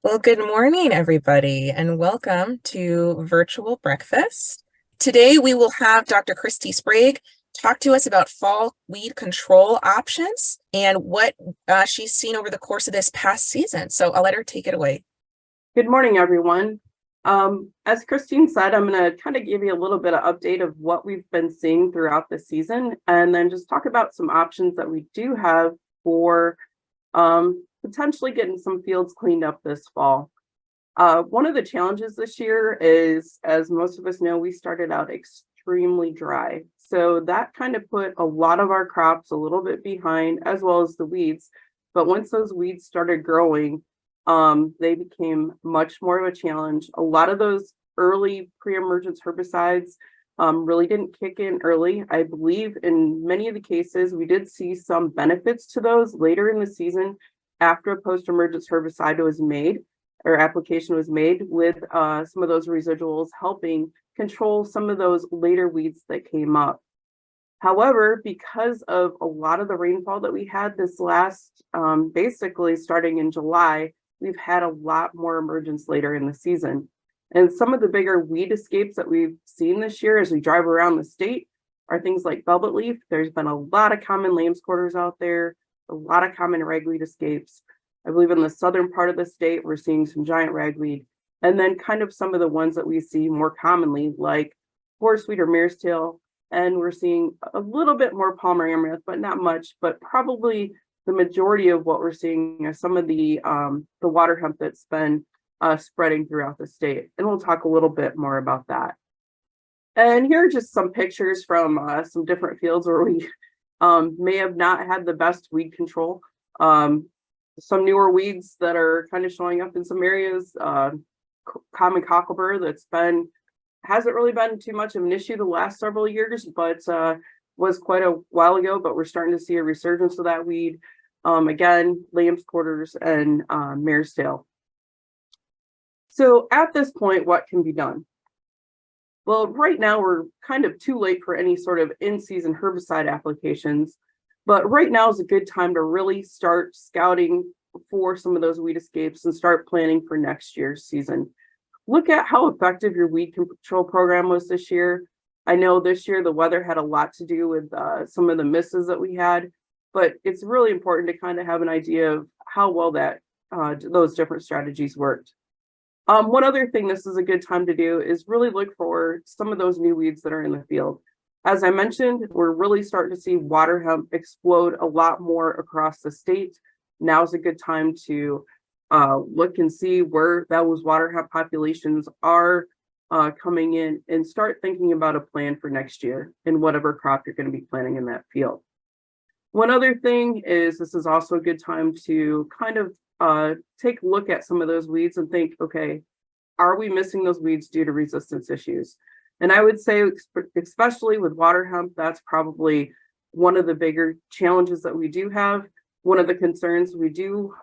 Well, good morning, everybody, and welcome to Virtual Breakfast. Today, we will have Dr. Christy Sprague talk to us about fall weed control options and what she's seen over the course of this past season. So I'll let her take it away. Good morning, everyone. As Christine said, I'm going to kind of give you a little bit of update of what we've been seeing throughout the season, and then just talk about some options that we do have for potentially getting some fields cleaned up this fall. One of the challenges this year is, as most of us know, we started out extremely dry. So that kind of put a lot of our crops a little bit behind, as well as the weeds. But once those weeds started growing, they became much more of a challenge. A lot of those early pre-emergence herbicides really didn't kick in early. I believe in many of the cases, we did see some benefits to those later in the season after a post-emergence herbicide was made or application was made, with some of those residuals helping control some of those later weeds that came up. However, because of a lot of the rainfall that we had this last, basically starting in July, we've had a lot more emergence later in the season. And some of the bigger weed escapes that we've seen this year as we drive around the state are things like velvet leaf. There's been a lot of common lamb's quarters out there, a lot of common ragweed escapes. I believe in the southern part of the state, we're seeing some giant ragweed. And then kind of some of the ones that we see more commonly, like horseweed or mare's tail. And we're seeing a little bit more Palmer amaranth, but not much. But probably the majority of what we're seeing are some of the water hemp that's been spreading throughout the state. And we'll talk a little bit more about that. And here are just some pictures from some different fields where we may have not had the best weed control. Some newer weeds that are kind of showing up in some areas. Common cocklebur hasn't really been too much of an issue the last several years, but was quite a while ago. But we're starting to see a resurgence of that weed. Again, lamb's quarters and mare's tail. So at this point, what can be done? Well, right now we're kind of too late for any sort of in-season herbicide applications. But right now is a good time to really start scouting for some of those weed escapes and start planning for next year's season. Look at how effective your weed control program was this year. I know this year the weather had a lot to do with some of the misses that we had, but it's really important to kind of have an idea of how well that those different strategies worked. One other thing this is a good time to do is really look for some of those new weeds that are in the field. As I mentioned, we're really starting to see water hemp explode a lot more across the state. Now's a good time to look and see where those water hemp populations are coming in and start thinking about a plan for next year and whatever crop you're going to be planting in that field. One other thing is this is also a good time to kind of take a look at some of those weeds and think, okay, are we missing those weeds due to resistance issues? And I would say, especially with water hemp, that's probably one of the bigger challenges that we do have. One of the concerns we do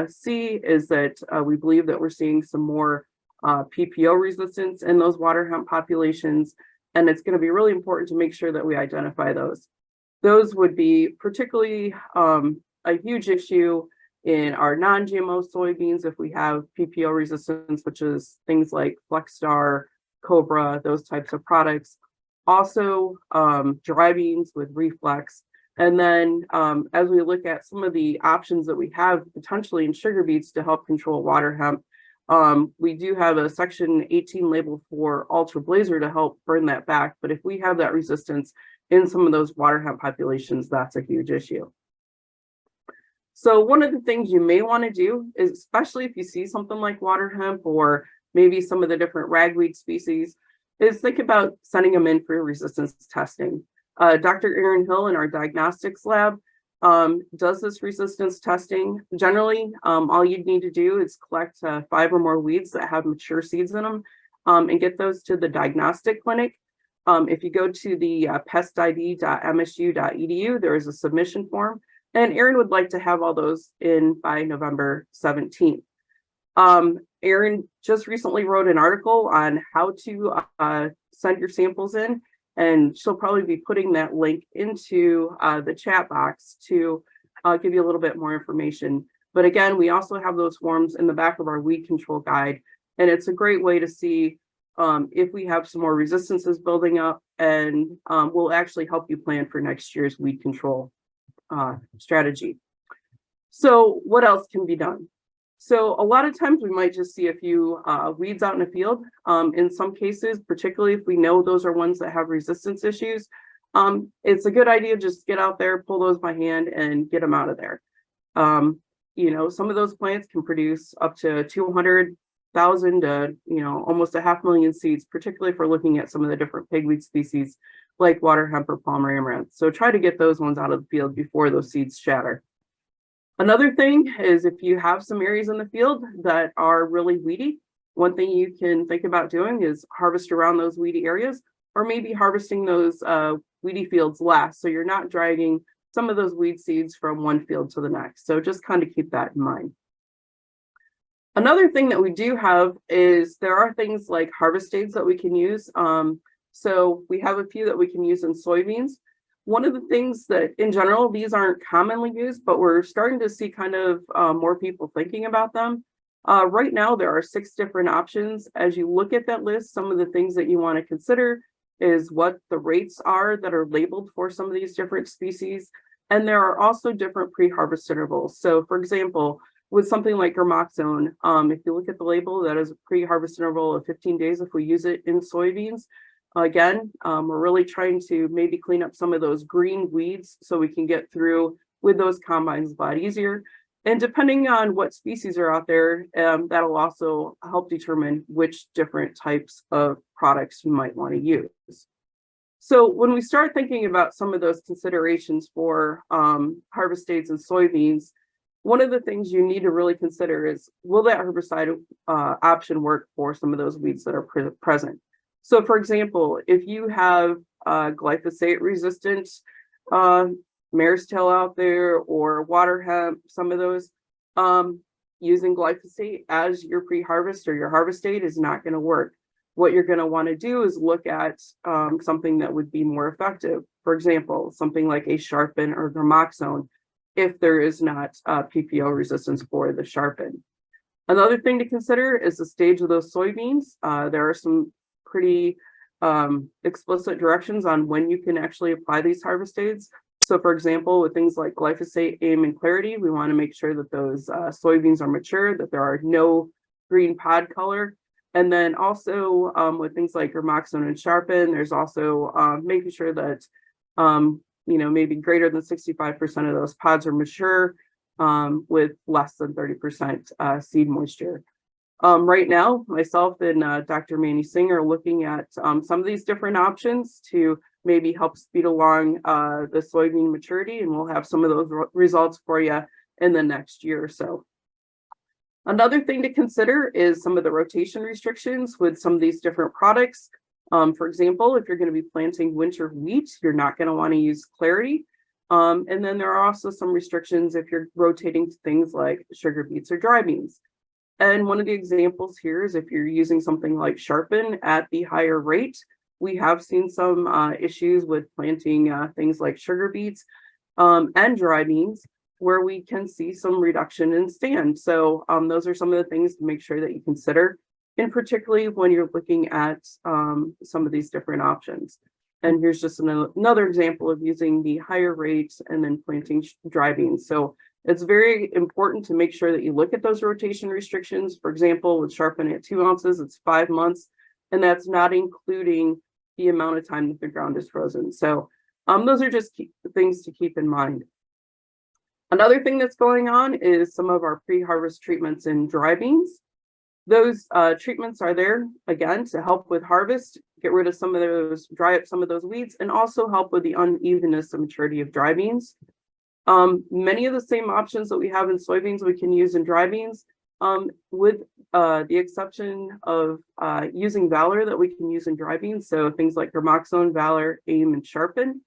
see is that we believe that we're seeing some more PPO resistance in those water hemp populations. And it's going to be really important to make sure that we identify those. Those would be particularly a huge issue in our non-GMO soybeans if we have PPO resistance, which is things like Flexstar, Cobra, those types of products. Also, dry beans with reflex. And then as we look at some of the options that we have potentially in sugar beets to help control water hemp, we do have a section 18 label for Ultra Blazer to help burn that back. But if we have that resistance in some of those water hemp populations, that's a huge issue. So one of the things you may want to do is, especially if you see something like water hemp or maybe some of the different ragweed species, is think about sending them in for resistance testing. Dr. Erin Hill in our diagnostics lab does this resistance testing. Generally, all you'd need to do is collect 5 or more weeds that have mature seeds in them and get those to the diagnostic clinic. If you go to the pestid.msu.edu, there is a submission form, and Erin would like to have all those in by November 17th. Erin just recently wrote an article on how to send your samples in, and she'll probably be putting that link into the chat box to give you a little bit more information. But again, we also have those forms in the back of our weed control guide, and it's a great way to see if we have some more resistances building up, and will actually help you plan for next year's weed control strategy. So what else can be done? So a lot of times we might just see a few weeds out in the field. In some cases, particularly if we know those are ones that have resistance issues, it's a good idea to just get out there, pull those by hand, and get them out of there. You know, some of those plants can produce up to 200,000 to, you know, almost 500,000 seeds, particularly if we're looking at some of the different pigweed species like water hemp or palm amaranth. So try to get those ones out of the field before those seeds shatter. Another thing is if you have some areas in the field that are really weedy, one thing you can think about doing is harvest around those weedy areas, or maybe harvesting those weedy fields last, so you're not dragging some of those weed seeds from one field to the next. So just kind of keep that in mind. Another thing that we do have is there are things like harvest aids that we can use. So we have a few that we can use in soybeans. One of the things that in general, these aren't commonly used, but we're starting to see kind of more people thinking about them. Right now, there are 6 different options. As you look at that list, some of the things that you want to consider is what the rates are that are labeled for some of these different species. And there are also different pre-harvest intervals. So for example, with something like Germoxone, if you look at the label, that is a pre-harvest interval of 15 days if we use it in soybeans. Again, we're really trying to maybe clean up some of those green weeds so we can get through with those combines a lot easier. And depending on what species are out there, that'll also help determine which different types of products you might want to use. So when we start thinking about some of those considerations for harvest dates in soybeans, one of the things you need to really consider is, will that herbicide option work for some of those weeds that are present? So for example, if you have glyphosate resistant mare's tail out there or water hemp, some of those, using glyphosate as your pre-harvest or your harvest date is not going to work. What you're going to want to do is look at something that would be more effective. For example, something like a Sharpen or Germoxone, if there is not PPO resistance for the Sharpen. Another thing to consider is the stage of those soybeans. There are some pretty explicit directions on when you can actually apply these harvest aids. So for example, with things like glyphosate, AIM, and Clarity, we want to make sure that those soybeans are mature, that there are no green pod color. And then also with things like Germoxone and Sharpen, there's also making sure that, you know, maybe greater than 65% of those pods are mature with less than 30% seed moisture. Right now, myself and Dr. Manny Singh are looking at some of these different options to maybe help speed along the soybean maturity, and we'll have some of those results for you in the next year or so. Another thing to consider is some of the rotation restrictions with some of these different products. For example, if you're going to be planting winter wheat, you're not going to want to use Clarity. And then there are also some restrictions if you're rotating to things like sugar beets or dry beans. And one of the examples here is if you're using something like Sharpen at the higher rate, we have seen some issues with planting things like sugar beets and dry beans, where we can see some reduction in stand. So those are some of the things to make sure that you consider, and particularly when you're looking at some of these different options. And here's just another example of using the higher rates and then planting dry beans. So it's very important to make sure that you look at those rotation restrictions. For example, with Sharpen at 2 ounces, it's 5 months, and that's not including the amount of time that the ground is frozen. So those are just things to keep in mind. Another thing that's going on is some of our pre-harvest treatments in dry beans. Those treatments are there, again, to help with harvest, get rid of some of those, dry up some of those weeds, and also help with the unevenness of maturity of dry beans. Many of the same options that we have in soybeans we can use in dry beans, with the exception of using Valor that we can use in dry beans. So things like Germoxone, Valor, AIM, and Sharpen.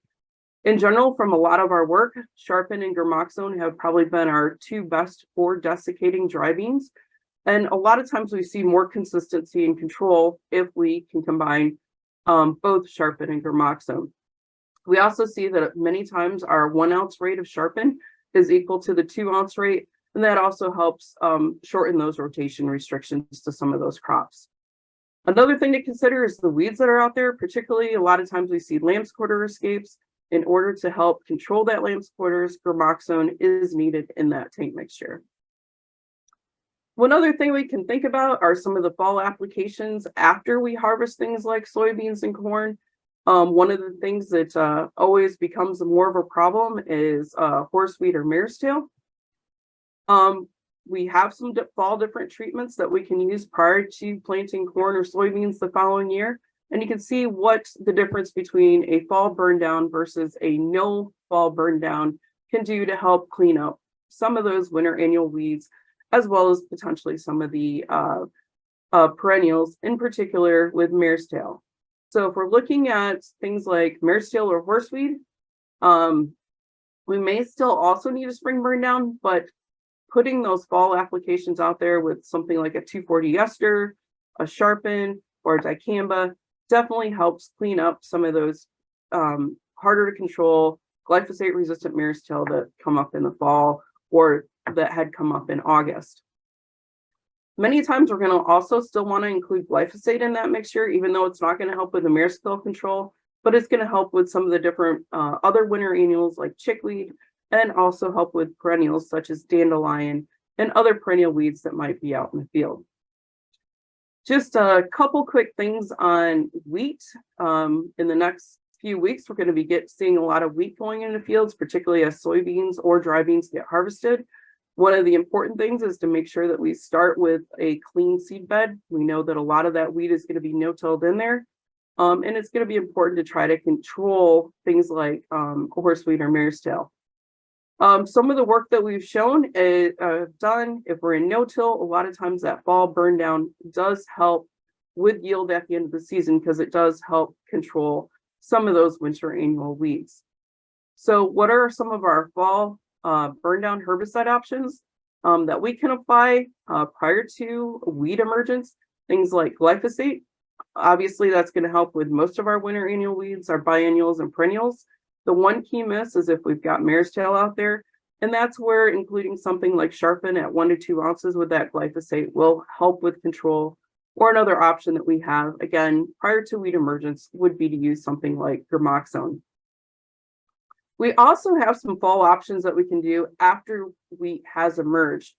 In general, from a lot of our work, Sharpen and Germoxone have probably been our 2 best for desiccating dry beans. And a lot of times we see more consistency and control if we can combine both Sharpen and Germoxone. We also see that many times our 1 ounce rate of Sharpen is equal to the 2 ounce rate And that also helps shorten those rotation restrictions to some of those crops. Another thing to consider is the weeds that are out there, particularly a lot of times we see lamb's quarter escapes. In order to help control that lamb's quarters, gramoxone is needed in that tank mixture. One other thing we can think about are some of the fall applications after we harvest things like soybeans and corn. One of the things that always becomes more of a problem is horseweed or mare's tail. We have some fall different treatments that we can use prior to planting corn or soybeans the following year. And you can see what the difference between a fall burn down versus a no fall burn down can do to help clean up some of those winter annual weeds, as well as potentially some of the perennials, in particular with mare's tail. So if we're looking at things like mare's tail or horseweed, we may still also need a spring burn down, but putting those fall applications out there with something like a 2,4-D ester, a sharpen, or a dicamba definitely helps clean up some of those harder to control glyphosate resistant mare's tail that come up in the fall or that had come up in August. Many times we're going to also still want to include glyphosate in that mixture, even though it's not going to help with the mare's tail control, but it's going to help with some of the different other winter annuals like chickweed, and also help with perennials such as dandelion and other perennial weeds that might be out in the field. Just a couple quick things on wheat. In the next few weeks, we're going to be seeing a lot of wheat going into fields, particularly as soybeans or dry beans get harvested. One of the important things is to make sure that we start with a clean seed bed. We know that a lot of that wheat is going to be no-tilled in there. And it's going to be important to try to control things like horseweed or mare's tail. Some of the work that we've shown is done, if we're in no-till, a lot of times that fall burn down does help with yield at the end of the season because it does help control some of those winter annual weeds. So what are some of our fall burn down herbicide options that we can apply prior to weed emergence? Things like glyphosate. Obviously, that's going to help with most of our winter annual weeds, our biennials and perennials. The one key miss is if we've got mare's tail out there, and that's where including something like sharpen at 1 to 2 ounces with that glyphosate will help with control. Or another option that we have, again, prior to weed emergence, would be to use something like gramoxone. We also have some fall options that we can do after wheat has emerged,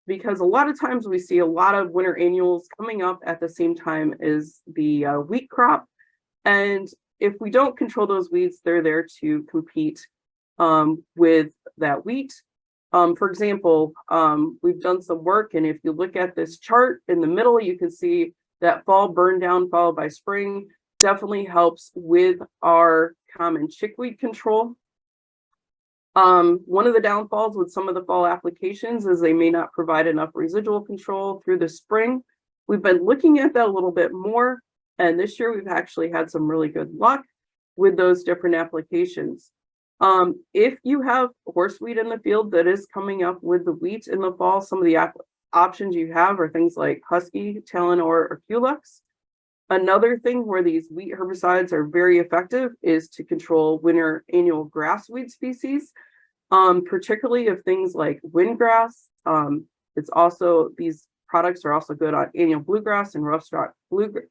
because a lot of times we see a lot of winter annuals coming up at the same time as the wheat crop. And if we don't control those weeds, they're there to compete with that wheat. For example, we've done some work, and if you look at this chart in the middle, you can see that fall burn down followed by spring definitely helps with our common chickweed control. One of the downfalls with some of the fall applications is they may not provide enough residual control through the spring. We've been looking at that a little bit more. And this year, we've actually had some really good luck with those different applications. If you have horseweed in the field that is coming up with the wheat in the fall, some of the options you have are things like Husky, Talon, or Culex. Another thing where these wheat herbicides are very effective is to control winter annual grass weed species, particularly of things like windgrass. It's also these products are also good on annual bluegrass and rough-stalk bluegrass.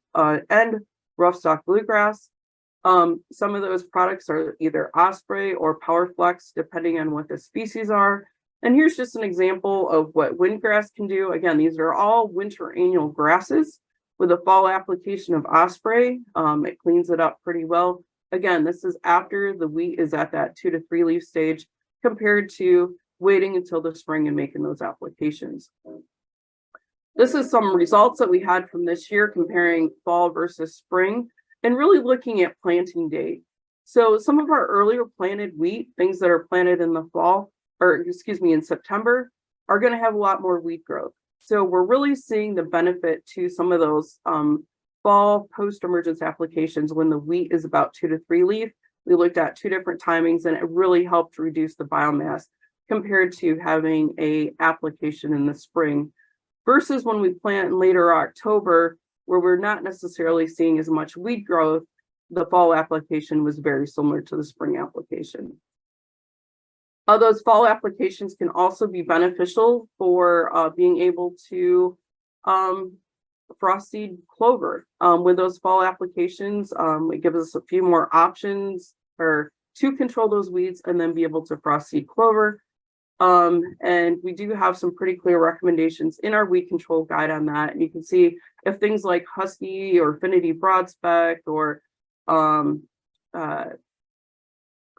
Some of those products are either Osprey or Powerflex, depending on what the species are. And here's just an example of what windgrass can do. Again, these are all winter annual grasses. With a fall application of Osprey, it cleans it up pretty well. Again, this is after the wheat is at that 2 to 3 leaf stage, compared to waiting until the spring and making those applications. This is some results that we had from this year comparing fall versus spring and really looking at planting date. So some of our earlier planted wheat, things that are planted in the fall, or excuse me, in September, are going to have a lot more wheat growth. So we're really seeing the benefit to some of those fall post-emergence applications when the wheat is about 2 to 3 leaf. We looked at 2 different timings and it really helped reduce the biomass compared to having a application in the spring versus when we plant in later October, where we're not necessarily seeing as much wheat growth. The fall application was very similar to the spring application. Those fall applications can also be beneficial for being able to frost seed clover. With those fall applications, it gives us a few more options or to control those weeds and then be able to frost seed clover. And we do have some pretty clear recommendations in our weed control guide on that. And you can see if things like Husky or Affinity Broadspec or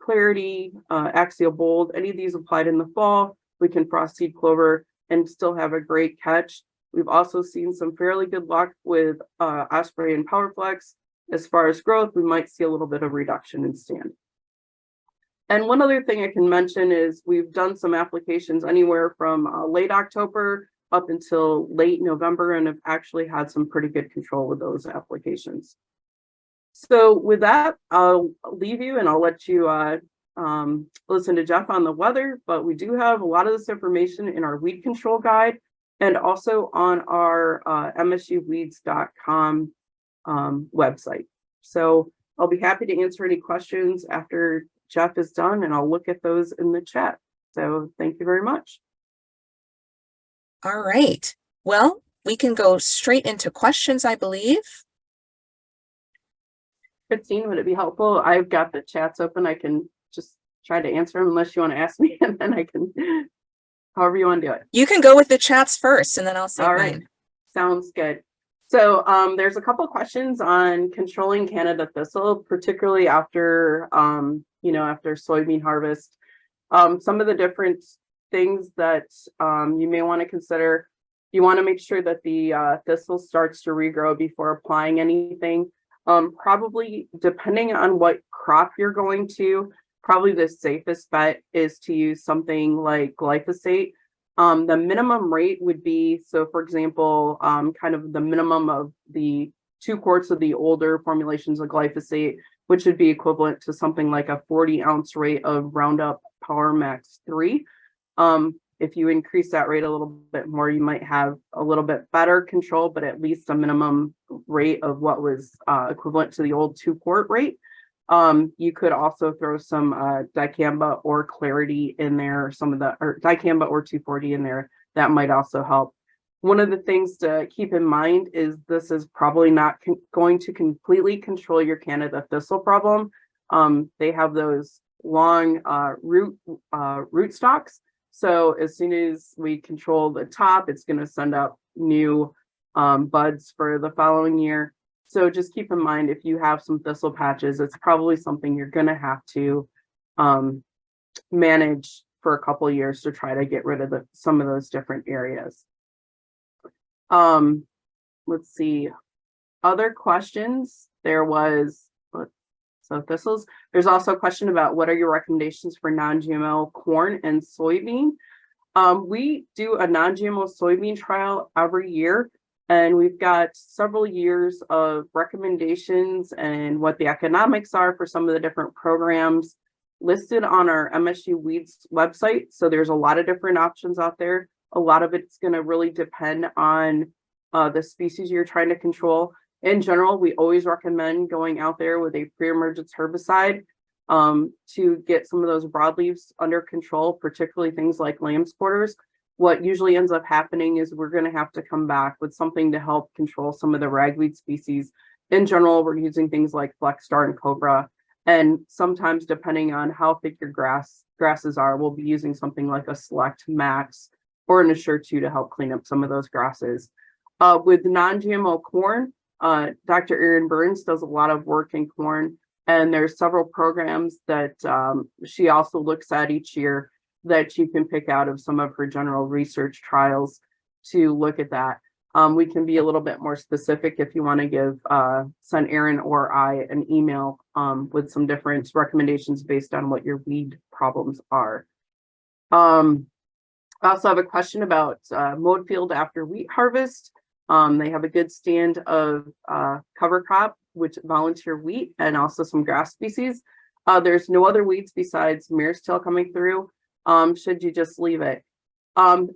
Clarity, Axial Bold, any of these applied in the fall, we can frost seed clover and still have a great catch. We've also seen some fairly good luck with Osprey and Powerflex. As far as growth, we might see a little bit of reduction in stand. And one other thing I can mention is we've done some applications anywhere from late October up until late November and have actually had some pretty good control with those applications. So with that, I'll leave you and I'll let you listen to Jeff on the weather, but we do have a lot of this information in our weed control guide and also on our msuweeds.com website. So I'll be happy to answer any questions after Jeff is done, and I'll look at those in the chat. So thank you very much. All right. Well, we can go straight into questions, I believe. Christine, would it be helpful? I've got the chats open. I can just try to answer them unless you want to ask me, and then I can, however you want to do it. You can go with the chats first, and then I'll say all right. mine. Sounds good. So there's a couple questions on controlling Canada thistle, particularly after after soybean harvest. Some of the different things that you may want to consider. You want to make sure that the thistle starts to regrow before applying anything. Probably depending on what crop you're going to, probably the safest bet is to use something like glyphosate. The minimum rate would be, so for example, kind of the minimum of the 2 quarts of the older formulations of glyphosate, which would be equivalent to something like a 40-ounce rate of Roundup Power Max 3. If you increase that rate a little bit more, you might have a little bit better control, but at least a minimum rate of what was equivalent to the old 2-quart rate. You could also throw some dicamba or Clarity in there, or dicamba or 2,4-D in there. That might also help. One of the things to keep in mind is this is probably not going to completely control your Canada thistle problem. They have those long root stalks. So as soon as we control the top, it's going to send up new buds for the following year. So just keep in mind, if you have some thistle patches, it's probably something you're going to have to manage for a couple of years to try to get rid of some of those different areas. Let's see. Other questions. There was, so thistles. There's also a question about what are your recommendations for non-GMO corn and soybean. We do a non-GMO soybean trial every year. And we've got several years of recommendations and what the economics are for some of the different programs listed on our MSU Weeds website. So there's a lot of different options out there. A lot of it's going to really depend on the species you're trying to control. In general, we always recommend going out there with a pre-emergence herbicide to get some of those broadleaves under control, particularly things like lamb's quarters. What usually ends up happening is we're going to have to come back with something to help control some of the ragweed species. In general, we're using things like Flex Star and Cobra. And sometimes, depending on how thick your grasses are, we'll be using something like a Select Max or an Assure 2 to help clean up some of those grasses. With non-GMO corn, Dr. Erin Burns does a lot of work in corn, and there's several programs that she also looks at each year that you can pick out of some of her general research trials to look at that. We can be a little bit more specific if you want to send Erin or I an email with some different recommendations based on what your weed problems are. I also have a question about mowed field after wheat harvest. They have a good stand of cover crop, which volunteer wheat, and also some grass species. There's no other weeds besides mare's tail coming through. Should you just leave it?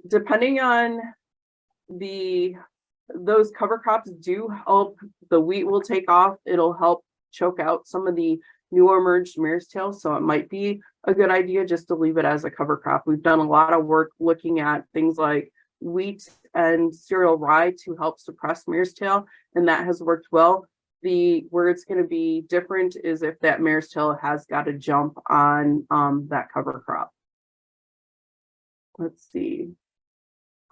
Depending on those cover crops do help, the wheat will take off. It'll help choke out some of the new emerged mare's tail. So it might be a good idea just to leave it as a cover crop. We've done a lot of work looking at things like wheat and cereal rye to help suppress mare's tail, and that has worked well. Where it's going to be different is if that mare's tail has got to jump on that cover crop. Let's see.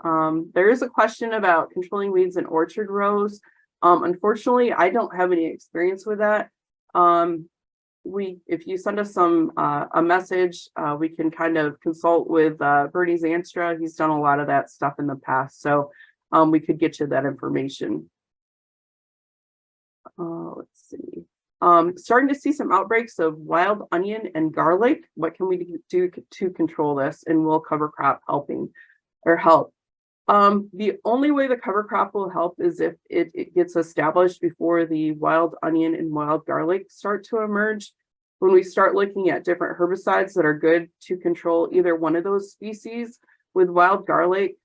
There is a question about controlling weeds in orchard rows. Unfortunately, I don't have any experience with that. If you send us a message, we can kind of consult with Bernie Zanstra. He's done a lot of that stuff in the past, so we could get you that information. Let's see. Starting to see some outbreaks of wild onion and garlic. What can we do to control this? And will cover crop help? The only way the cover crop will help is if it gets established before the wild onion and wild garlic start to emerge. When we start looking at different herbicides that are good to control either one of those species, with wild garlic,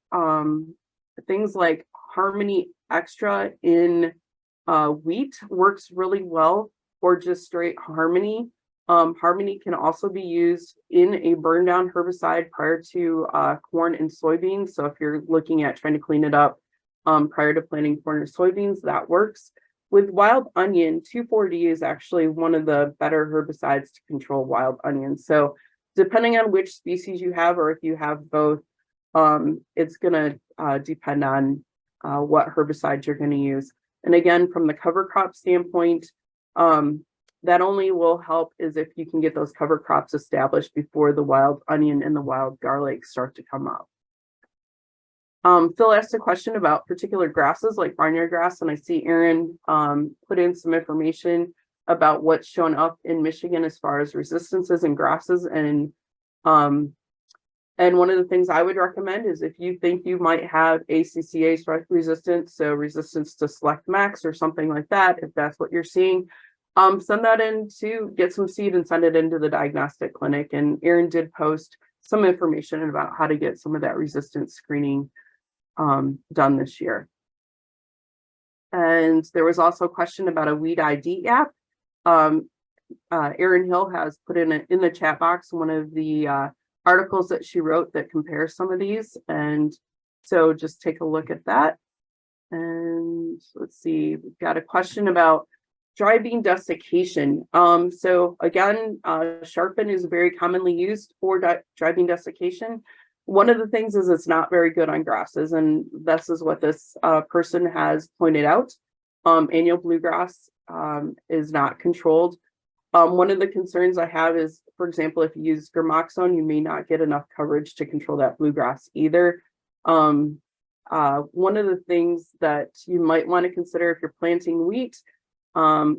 things like Harmony Extra in wheat works really well, or just straight Harmony. Harmony can also be used in a burn down herbicide prior to corn and soybeans. So if you're looking at trying to clean it up prior to planting corn or soybeans, that works. With wild onion, 2,4-D is actually one of the better herbicides to control wild onion. So depending on which species you have, or if you have both, it's going to depend on what herbicide you're going to use. And again, from the cover crop standpoint, that only will help is if you can get those cover crops established before the wild onion and the wild garlic start to come up. Phil asked a question about particular grasses like barnyard grass, and I see Aaron put in some information about what's shown up in Michigan as far as resistances and grasses. And one of the things I would recommend is if you think you might have ACCA resistance, so resistance to Select Max or something like that, if that's what you're seeing, send that in to get some seed and send it into the diagnostic clinic. And Aaron did post some information about how to get some of that resistance screening done this year. And there was also a question about a weed ID app. Erin Hill has put in the chat box one of the articles that she wrote that compares some of these. And so just take a look at that. And let's see, we've got a question about dry bean desiccation. So again, Sharpen is very commonly used for dry bean desiccation. One of the things is it's not very good on grasses, and this is what this person has pointed out. Annual bluegrass is not controlled. One of the concerns I have is, for example, if you use Gramoxone, you may not get enough coverage to control that bluegrass either. One of the things that you might want to consider if you're planting wheat, one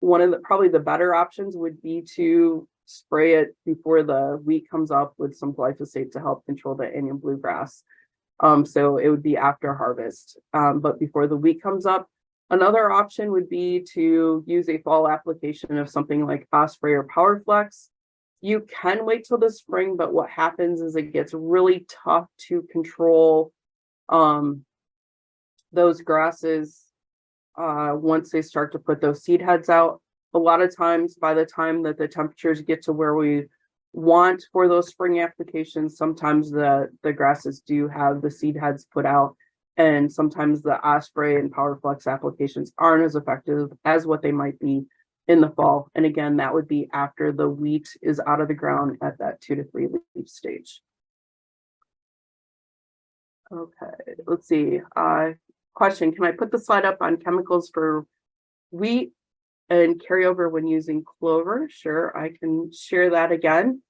of the probably the better options would be to spray it before the wheat comes up with some glyphosate to help control the annual bluegrass. So it would be after harvest, but before the wheat comes up. Another option would be to use a fall application of something like Osprey or PowerFlex. You can wait till the spring, but what happens is it gets really tough to control those grasses once they start to put those seed heads out. A lot of times, by the time that the temperatures get to where we want for those spring applications, sometimes the grasses do have the seed heads put out, and sometimes the Osprey and PowerFlex applications aren't as effective as what they might be in the fall. And again, that would be after the wheat is out of the ground at that 2 to 3 leaf stage. Okay, let's see. Question, can I put the slide up on chemicals for wheat and carryover when using clover? Sure, I can share that again.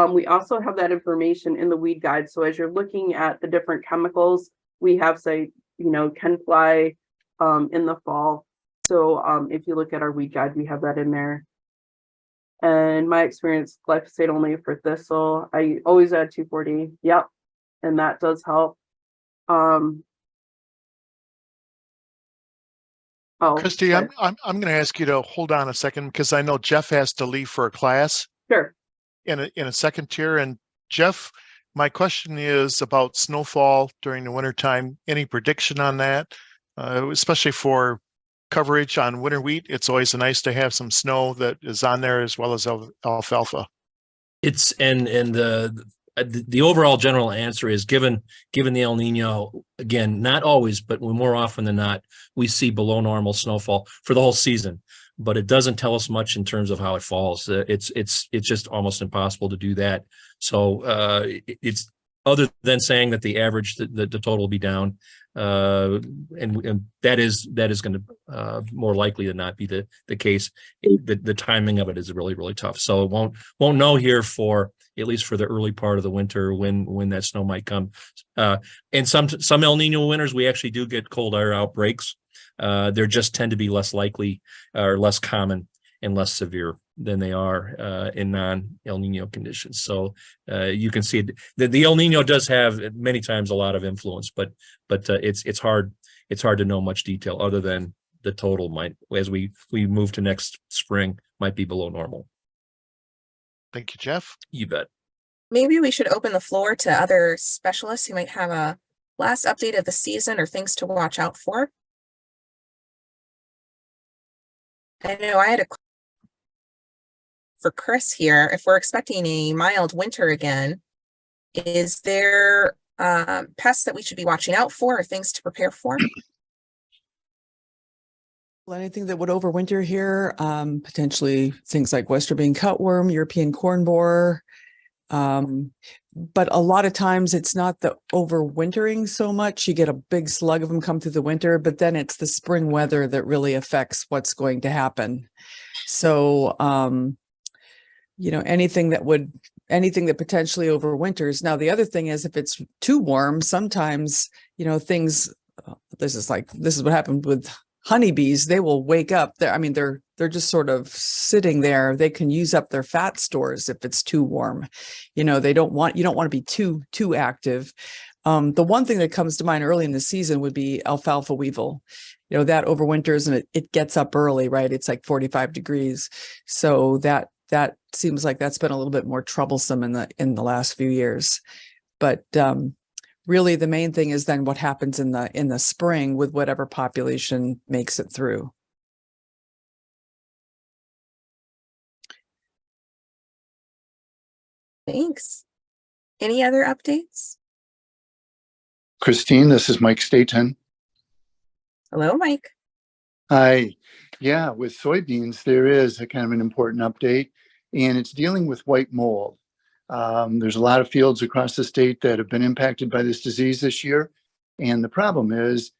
We also have that information in the weed guide. So as you're looking at the different chemicals, we have, say, Ken Fly in the fall. So if you look at our weed guide, we have that in there. And my experience, glyphosate only for thistle. I always add 2,4-D. Yep, and that does help. Christy, I'm going to ask you to hold on a second because I know Jeff has to leave for a class. Sure. In a second tier. And Jeff, my question is about snowfall during the wintertime. Any prediction on that, especially for coverage on winter wheat. It's always nice to have some snow that is on there as well as alfalfa. It's and the overall general answer is given the El Nino, again, not always, but more often than not, we see below normal snowfall for the whole season. But it doesn't tell us much in terms of how it falls. It's just almost impossible to do that. So it's other than saying that the average, the total will be down, and that is going to more likely than not be the case. The timing of it is really, really tough. So it won't know here for at least for the early part of the winter when that snow might come. And some El Nino winters we actually do get cold air outbreaks. They just tend to be less likely or less common and less severe than they are in non-El Nino conditions. So you can see the El Nino does have many times a lot of influence, but it's hard to know much detail other than the total might, as we move to next spring, might be below normal. Thank you, Jeff. You bet. Maybe we should open the floor to other specialists who might have a last update of the season or things to watch out for. I know I had a for Chris here. If we're expecting a mild winter again, is there pests that we should be watching out for or things to prepare for? Well, anything that would overwinter here, potentially things like Western bean cutworm, European corn borer. But a lot of times it's not the overwintering so much. You get a big slug of them come through the winter, but then it's the spring weather that really affects what's going to happen. So, anything that potentially overwinters. Now, the other thing is if it's too warm, sometimes, things, this is what happened with honeybees. They will wake up. They're just sort of sitting there. They can use up their fat stores if it's too warm. You don't want to be too active. The one thing that comes to mind early in the season would be alfalfa weevil. That overwinters and it gets up early, right? It's like 45 degrees. So that seems like that's been a little bit more troublesome in the last few years. But really the main thing is then what happens in the spring with whatever population makes it through. Thanks. Any other updates? Christine, this is Mike Staton. Hello, Mike. Hi. Yeah, with soybeans, there is a kind of an important update, and it's dealing with white mold. There's a lot of fields across the state that have been impacted by this disease this year. And the problem is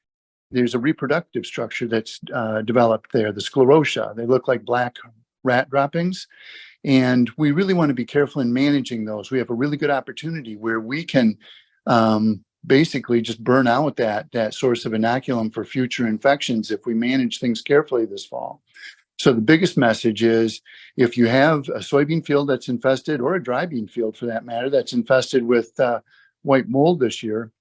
there's a reproductive structure that's developed there, the sclerotia. They look like black rat droppings. And we really want to be careful in managing those. We have a really good opportunity where we can basically just burn out that source of inoculum for future infections if we manage things carefully this fall. So the biggest message is if you have a soybean field that's infested, or a dry bean field for that matter, that's infested with white mold this year,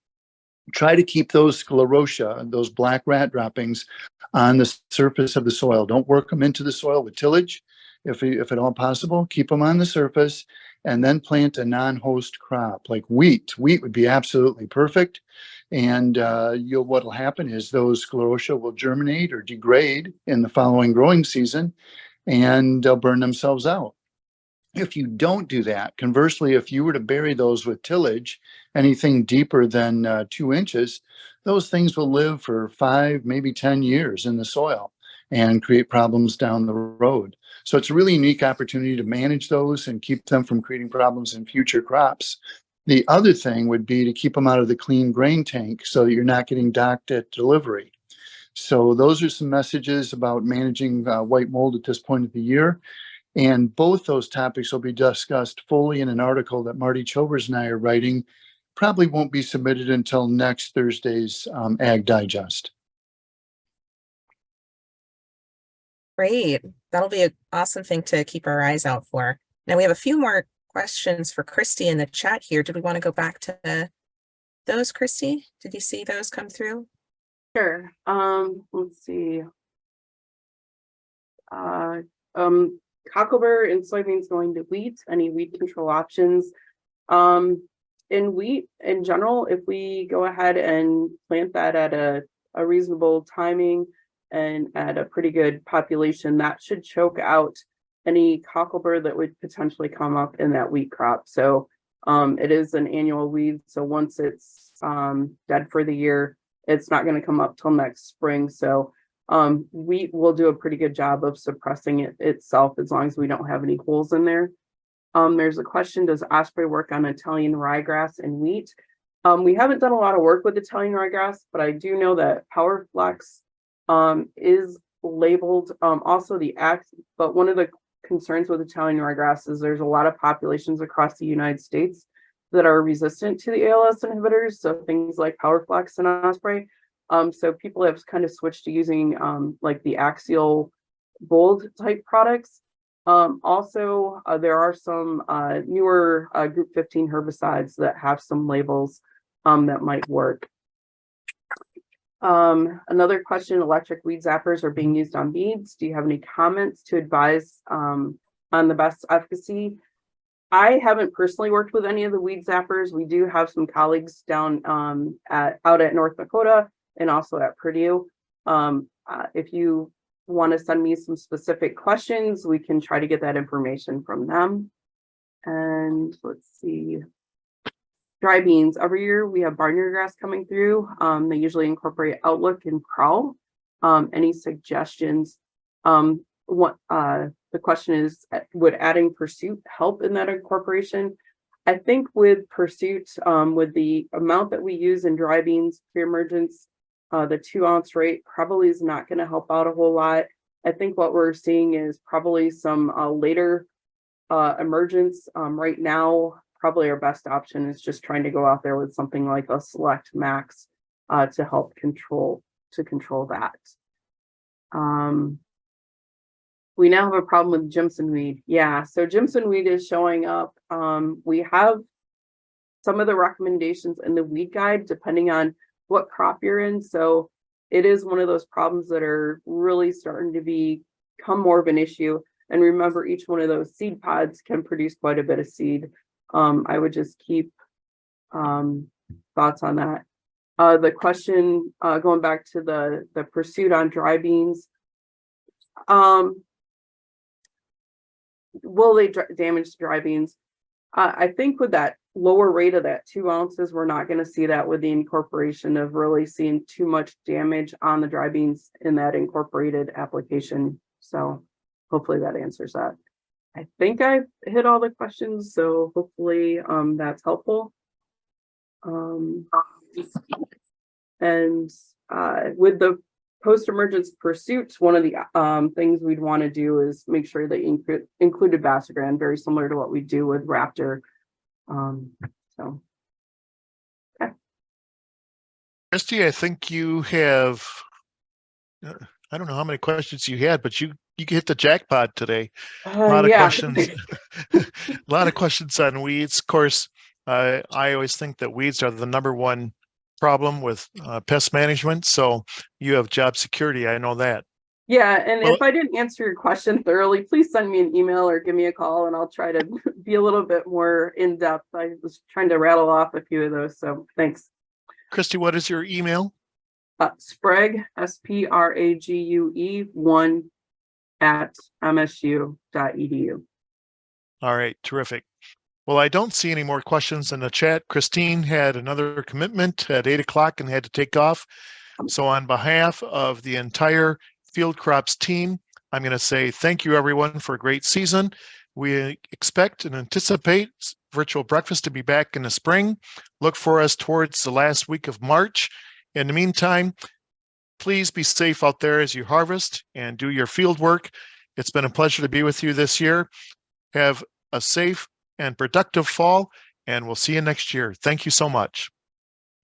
try to keep those sclerotia, those black rat droppings, on the surface of the soil. Don't work them into the soil with tillage. If at all possible, keep them on the surface and then plant a non-host crop like wheat. Wheat would be absolutely perfect. And what'll happen is those sclerotia will germinate or degrade in the following growing season, and they'll burn themselves out. If you don't do that, conversely, if you were to bury those with tillage, anything deeper than 2 inches, those things will live for 5, maybe 10 years in the soil and create problems down the road. So it's a really unique opportunity to manage those and keep them from creating problems in future crops. The other thing would be to keep them out of the clean grain tank so that you're not getting docked at delivery. So those are some messages about managing white mold at this point of the year. And both those topics will be discussed fully in an article that Marty Chovers and I are writing. Probably won't be submitted until next Thursday's Ag Digest. Great. That'll be an awesome thing to keep our eyes out for. Now we have a few more questions for Christy in the chat here. Did we want to go back to those, Christy? Did you see those come through? Sure. Let's see. Cocklebur in soybeans going to wheat. Any weed control options? In wheat in general, if we go ahead and plant that at a reasonable timing and at a pretty good population, that should choke out any cocklebur that would potentially come up in that wheat crop. So it is an annual weed. So once it's dead for the year, it's not going to come up till next spring. So wheat will do a pretty good job of suppressing it itself as long as we don't have any holes in there. There's a question, does Osprey work on Italian ryegrass and wheat? We haven't done a lot of work with Italian ryegrass, but I do know that PowerFlex is labeled also the axe, but one of the concerns with Italian ryegrass is there's a lot of populations across the United States that are resistant to the ALS inhibitors, so things like PowerFlex and Osprey. So people have kind of switched to using like the axial bold type products. Also, there are some newer group 15 herbicides that have some labels that might work. Another question, electric weed zappers are being used on beads. Do you have any comments to advise on the best efficacy? I haven't personally worked with any of the weed zappers. We do have some colleagues down out at North Dakota and also at Purdue. If you want to send me some specific questions, we can try to get that information from them. And let's see. Dry beans. Every year we have barnyard grass coming through. They usually incorporate outlook and prowl. Any suggestions? The question is, would adding pursuit help in that incorporation? I think with pursuit, with the amount that we use in dry beans pre-emergence, the 2-ounce rate probably is not going to help out a whole lot. I think what we're seeing is probably some later emergence. Right now, probably our best option is just trying to go out there with something like a Select Max to help control that. We now have a problem with Jimson weed. Yeah, so Jimson weed is showing up. We have some of the recommendations in the weed guide depending on what crop you're in. So it is one of those problems that are really starting to become more of an issue. And remember, each one of those seed pods can produce quite a bit of seed. I would just keep thoughts on that. The question, going back to the pursuit on dry beans, will they damage dry beans? I think with that lower rate of that 2 ounces, we're not going to see that with the incorporation of really seeing too much damage on the dry beans in that incorporated application. So hopefully that answers that. I think I've hit all the questions, so hopefully that's helpful. And with the post-emergence pursuits, one of the things we'd want to do is make sure that you included Vasagran, very similar to what we do with Raptor. So, okay. Christy, I think you have, I don't know how many questions you had, but you hit the jackpot today. A lot of questions, a lot of questions on weeds. Of course, I always think that weeds are the #1 problem with pest management. So you have job security. I know that. Yeah, and if I didn't answer your question thoroughly, please send me an email or give me a call and I'll try to be a little bit more in depth. I was trying to rattle off a few of those, so thanks. Christy, what is your email? Sprague, SPRAGUE 1 at msu.edu. All right, terrific. Well, I don't see any more questions in the chat. Christine had another commitment at 8 o'clock and had to take off. So on behalf of the entire Field Crops team, I'm going to say thank you, everyone, for a great season. We expect and anticipate Virtual Breakfast to be back in the spring. Look for us towards the last week of March. In the meantime, please be safe out there as you harvest and do your field work. It's been a pleasure to be with you this year. Have a safe and productive fall, and we'll see you next year. Thank you so much.